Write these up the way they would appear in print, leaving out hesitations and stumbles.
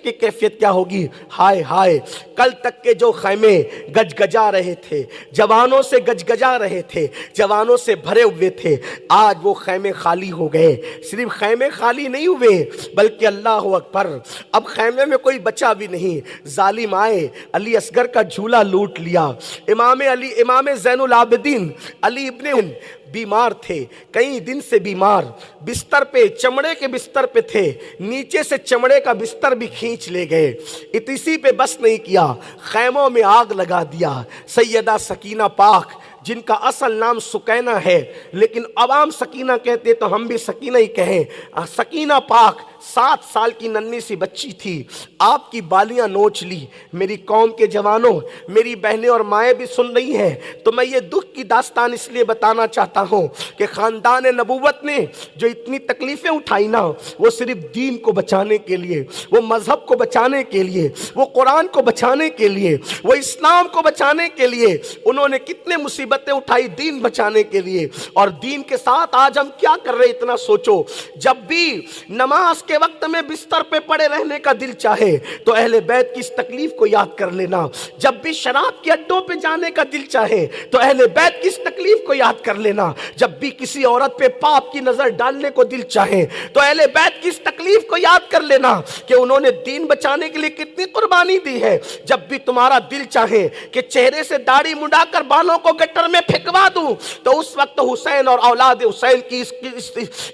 کی کیفیت کیا ہوگی؟ ہائے ہائے، کل تک کے جو خیمے گج گجا رہے تھے، جوانوں سے گج گجا رہے تھے، جوانوں سے بھرے ہوئے تھے، آج وہ خیمے خالی ہو گئے۔ صرف خیمے خالی نہیں ہوئے بلکہ اللہ اکبر، اب خیمے میں کوئی بچا بھی نہیں۔ ظالم آئے، علی اصغر کا جھولا لوٹ لیا۔ امام زین العابدین علی ابن بیمار تھے، کئی دن سے بیمار، بستر پہ، چمڑے کے بستر پہ تھے، نیچے سے چمڑے کا بستر بھی کھینچ لے گئے۔ اسی پہ بس نہیں کیا، خیموں میں آگ لگا دیا۔ سیدہ سکینہ پاک، جن کا اصل نام سکینہ ہے لیکن عوام سکینہ کہتے تو ہم بھی سکینہ ہی کہیں، سکینہ پاک 7 سال کی ننھی سی بچی تھی، آپ کی بالیاں نوچ لی۔ میری قوم کے جوانوں، میری بہنیں اور مائیں بھی سن رہی ہیں تو میں یہ دکھ کی داستان اس لیے بتانا چاہتا ہوں کہ خاندان نبوت نے جو اتنی تکلیفیں اٹھائی نا، وہ صرف دین کو بچانے کے لیے، وہ مذہب کو بچانے کے لیے، وہ قرآن کو بچانے کے لیے، وہ اسلام کو بچانے کے لیے انہوں نے کتنے مصیبتیں اٹھائی دین بچانے کے لیے۔ اور دین کے ساتھ آج ہم کیا کر رہے اتنا سوچو۔ جب بھی نماز کے وقت میں بستر پہ پڑے رہنے کا دل چاہے تو اہل بیت کی اس تکلیف کو یاد کر لینا، جب بھی شراب کے اڈوں پہ جانے کا دل چاہے تو اہل بیت کی اس تکلیف کو یاد کر لینا، جب بھی کسی عورت پہ پاپ کی نظر ڈالنے کو دل چاہے تو اہل بیت کی اس تکلیف کو یاد کر لینا کہ انہوں نے دین بچانے کے لیے کتنی قربانی دی ہے۔ جب بھی تمہارا دل چاہے کہ چہرے سے داڑھی مڈا کر بالوں کو گٹر میں پھینکوا دوں تو اس وقت حسین اور اولاد حسین کی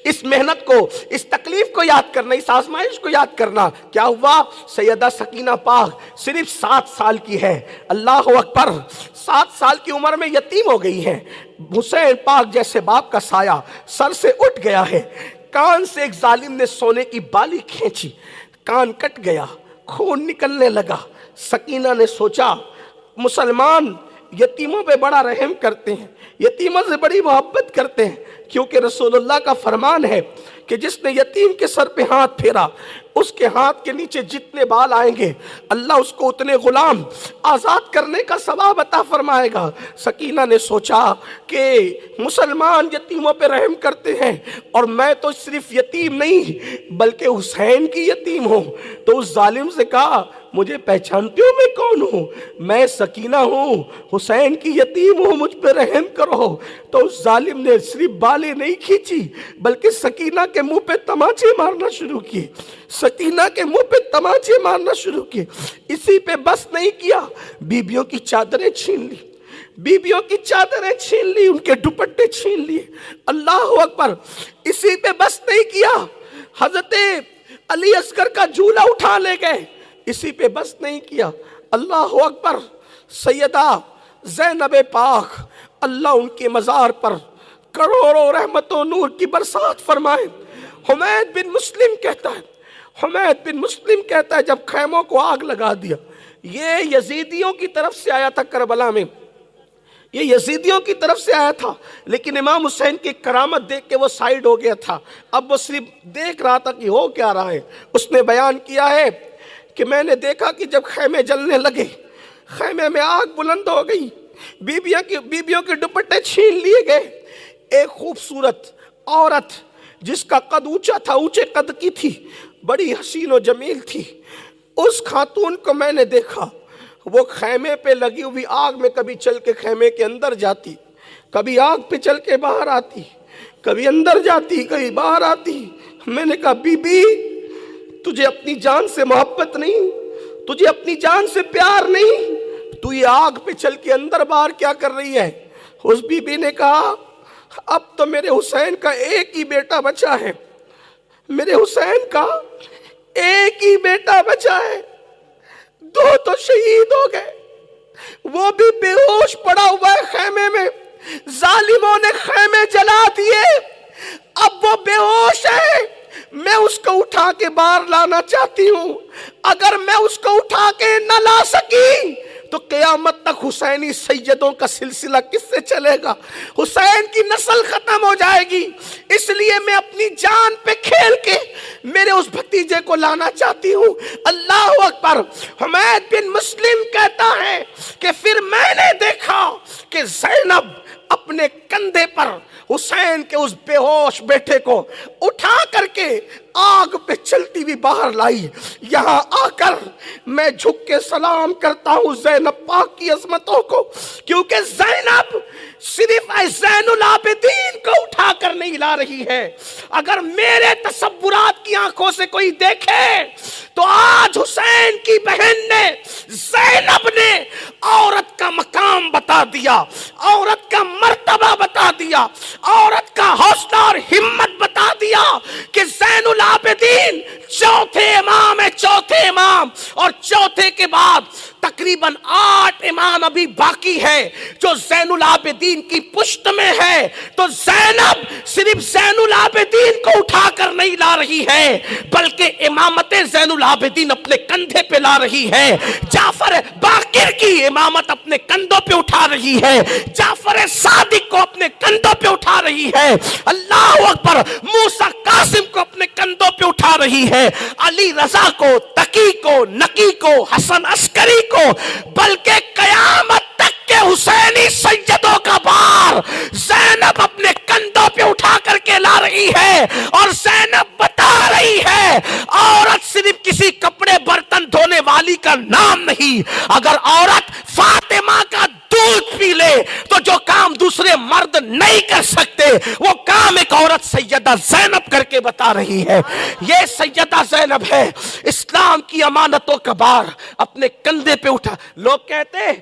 اس محنت کو، اس تکلیف کو یاد کرنا، اس آزمائش کو یاد کرنا۔ کیا ہوا؟ سیدہ سکینہ پاک صرف 7 سال کی ہے، اللہ اکبر، 7 سال کی عمر میں یتیم ہو گئی ہے۔ حسین پاک جیسے باپ کا سایہ سر سے اٹھ گیا ہے۔ کان سے ایک ظالم نے سونے کی بالی کھینچی، کان کٹ گیا، خون نکلنے لگا۔ سکینہ نے سوچا مسلمان یتیموں پہ بڑا رحم کرتے ہیں، یتیموں سے بڑی محبت کرتے ہیں، کیونکہ رسول اللہ کا فرمان ہے کہ جس نے یتیم کے سر پہ ہاتھ پھیرا اس کے ہاتھ کے نیچے جتنے بال آئیں گے اللہ اس کو اتنے غلام آزاد کرنے کا ثواب عطا فرمائے گا۔ سکینہ نے سوچا کہ مسلمان یتیموں پہ رحم کرتے ہیں اور میں تو صرف یتیم نہیں بلکہ حسین کی یتیم ہوں، تو اس ظالم سے کہا مجھے پہچانتے ہو میں کون ہوں؟ میں سکینہ ہوں، حسین کی یتیم ہوں، مجھ پہ رحم کرو۔ تو اس ظالم نے صرف بالیں نہیں کھینچی بلکہ سکینہ کے منہ پہ تماچے مارنا شروع کیے، سکینہ کے منہ پہ تماچے مارنا شروع کیے۔ اسی پہ بس نہیں کیا، بیبیوں کی چادریں چھین لی، بیبیوں کی چادریں چھین لی، ان کے دوپٹے چھین لیے، اللہ اکبر۔ اسی پہ بس نہیں کیا، حضرت علی اصغر کا جھولا اٹھا لے گئے، اسی پہ بس نہیں کیا، اللہ اکبر۔ سیدہ زینب پاک، اللہ ان کے مزار پر کروڑوں رحمت و نور کی برسات فرمائے۔ حمید بن مسلم کہتا ہے، حمید بن مسلم کہتا ہے جب خیموں کو آگ لگا دیا، یہ یزیدیوں کی طرف سے آیا تھا کربلا میں، یہ یزیدیوں کی طرف سے آیا تھا، لیکن امام حسین کی کرامت دیکھ کے وہ سائیڈ ہو گیا تھا، اب وہ صرف دیکھ رہا تھا کہ ہو کیا رہا ہے۔ اس نے بیان کیا ہے کہ میں نے دیکھا کہ جب خیمے جلنے لگے، خیمے میں آگ بلند ہو گئی، بیبیوں کے دوپٹے چھین لیے گئے، ایک خوبصورت عورت جس کا قد اونچا تھا، اونچے قد کی تھی، بڑی حسین و جمیل تھی، اس خاتون کو میں نے دیکھا، وہ خیمے پہ لگی ہوئی آگ میں کبھی چل کے خیمے کے اندر جاتی، کبھی آگ پہ چل کے باہر آتی، کبھی اندر جاتی، کبھی باہر آتی۔ میں نے کہا بی بی تجھے اپنی جان سے محبت نہیں، تجھے اپنی جان سے پیار نہیں، تو یہ آگ پہ چل کے اندر باہر کیا کر رہی ہے؟ اس بی بی نے کہا اب تو میرے حسین کا ایک ہی بیٹا بچا ہے، میرے حسین کا ایک ہی بیٹا بچا ہے، 2 تو شہید ہو گئے، وہ بھی بے ہوش پڑا ہوا ہے خیمے میں، ظالموں نے خیمے جلا دیے، اب وہ بے ہوش ہے، میں اس کو اٹھا کے باہر لانا چاہتی ہوں، اگر میں اس کو اٹھا کے نہ لا سکی تو قیامت تک حسینی سیدوں کا سلسلہ کس سے چلے گا؟ حسین کی نسل ختم ہو جائے گی، اس لیے میں اپنی جان پہ کھیل کے میرے اس بھتیجے کو لانا چاہتی ہوں، اللہ اکبر۔ حمید بن مسلم کہتا ہے کہ پھر میں نے دیکھا کہ زینب اپنے کندھے پر حسین کے اس بے ہوش بیٹے کو اٹھا کر کے آگ پہ چلتی ہوئی باہر لائی. یہاں آ کر میں جھک کے سلام کرتا ہوں زینب پاک کی عظمتوں کو، کیونکہ زینب صرف زین العابدین کو اٹھا کر نہیں لا رہی ہے. اگر میرے تصورات کی آنکھوں سے کوئی دیکھے تو آج حسین کی بہن نے، زینب نے عورت کا مقام بتا دیا، عورت کا مرتبہ بتا دیا، عورت کا حوصلہ اور ہمت بتا دیا کہ زین العابدین چوتھے امام ہے، چوتھے امام. اور چوتھے کے بعد تقریباً 8 امام ابھی باقی ہے جو زین العابدین کی پشت میں ہے. تو زینب صرف زین العابدین کو اٹھا کر نہیں لا رہی ہے بلکہ امامت زین العابدین اپنے کندھے پہ لا رہی ہے. جعفر باقر کی امامت اپنے کندھوں پہ اٹھا رہی ہے، جعفر صادق کو اپنے کندھوں پہ اٹھا رہی ہے، اللہ اکبر، موسیٰ قاسم کو اپنے کندھوں پہ اٹھا رہی ہے، علی رضا کو، تقی کو، نقی کو، حسن عسکری کو، بلکہ قیامت تک کے حسینی سیدوں کا بار زینب اپنے کندھوں پہ اٹھا کر کے لا رہی ہے. اور زینب بتا رہی ہے عورت صرف کسی کپڑے برتن دھونے والی کا نام نہیں. اگر عورت فاطمہ کا دودھ پی لے تو جو کام دوسرے مرد نہیں کر سکتے وہ کام ایک عورت سیدہ زینب کر کے بتا رہی ہے. یہ سیدہ زینب ہے، اسلام کی امانتوں کا بار اپنے کندھے پہ اٹھا. لوگ کہتے ہیں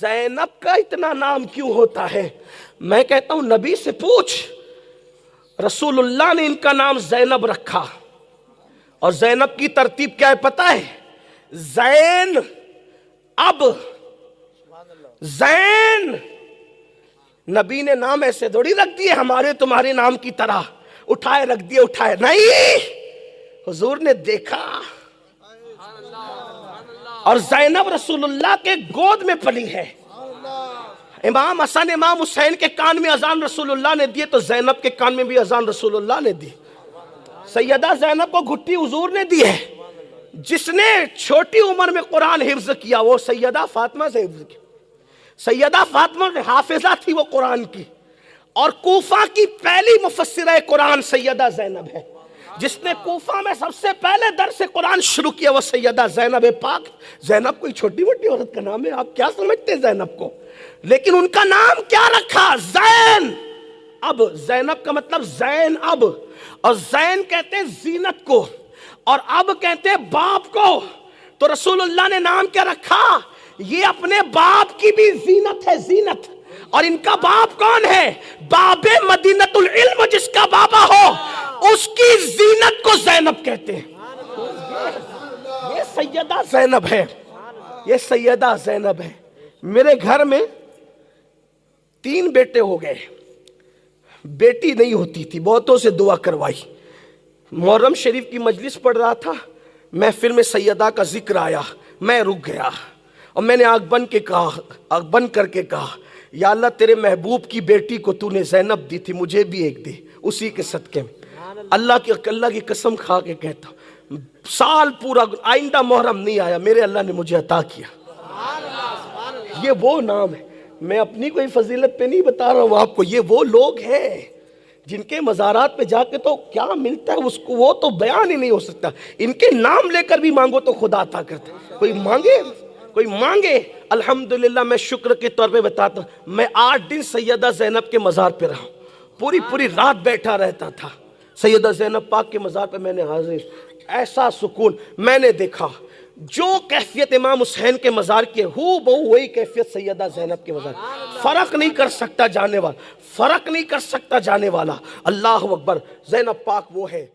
زینب کا اتنا نام کیوں ہوتا ہے؟ میں کہتا ہوں نبی سے پوچھ. رسول اللہ نے ان کا نام زینب رکھا، اور زینب کی ترتیب کیا ہے پتہ ہے؟ زین اب زین. نبی نے نام ایسے تھوڑی رکھ دیے ہمارے تمہارے نام کی طرح، اٹھائے رکھ دیے، اٹھائے نہیں. حضور نے دیکھا، اور زینب رسول اللہ کے گود میں پلی ہے. امام حسن امام حسین کے کان میں اذان رسول اللہ نے دیے تو زینب کے کان میں بھی اذان رسول اللہ نے دی. سیدہ زینب کو گھٹی حضور نے دی ہے. جس نے چھوٹی عمر میں قرآن حفظ کیا وہ سیدہ فاطمہ سے حفظ کیا. سیدہ فاطمہ حافظہ تھی وہ قرآن کی، اور کوفہ کی پہلی مفسرہ قرآن سیدہ زینب ہے. جس نے کوفہ میں سب سے پہلے درس قرآن شروع کیا وہ سیدہ زینب پاک. زینب کوئی چھوٹی موٹی عورت کا نام ہے؟ آپ کیا سمجھتے ہیں زینب کو؟ لیکن ان کا نام کیا رکھا؟ زین اب. زینب کا مطلب زین اب، اور زین کہتے ہیں زینت کو، اور اب کہتے ہیں باپ کو. تو رسول اللہ نے نام کیا رکھا؟ یہ اپنے باپ کی بھی زینت ہے، زینت. اور ان کا باپ کون ہے؟ باب مدینۃ العلم، جس کا بابا ہو اس کی زینت کو زینب کہتے ہیں. یہ سیدہ زینب ہے، یہ سیدہ زینب ہے. میرے گھر میں 3 بیٹے ہو گئے، بیٹی نہیں ہوتی تھی، بہتوں سے دعا کروائی. محرم شریف کی مجلس پڑھ رہا تھا، محفل میں سیدہ کا ذکر آیا، میں رک گیا اور میں نے آنکھ بند کر کے کہا یا اللہ تیرے محبوب کی بیٹی کو تو نے زینب دی تھی، مجھے بھی ایک دے اسی کے صدقے میں. اللہ کی قسم کھا کے کہتا ہوں سال پورا آئندہ محرم نہیں آیا، میرے اللہ نے مجھے عطا کیا. یہ وہ نام ہے. میں اپنی کوئی فضیلت پہ نہیں بتا رہا ہوں آپ کو، یہ وہ لوگ ہیں جن کے مزارات پہ جا کے تو کیا ملتا ہے اس کو وہ تو بیان ہی نہیں ہو سکتا. ان کے نام لے کر بھی مانگو تو خدا عطا کرتا ہے. کوئی مانگے الحمدللہ. میں شکر کے طور پہ بتاتا ہوں، میں 8 دن سیدہ زینب کے مزار پہ رہا ہوں، پوری رات بیٹھا رہتا تھا. سیدہ زینب پاک کے مزار پہ میں نے حاضر، ایسا سکون میں نے دیکھا. جو کیفیت امام حسین کے مزار کی ہے ہو بہو وہی کیفیت سیدہ زینب کے مزار. فرق نہیں کر سکتا جانے والا، فرق نہیں کر سکتا جانے والا. اللہ اکبر. زینب پاک وہ ہے.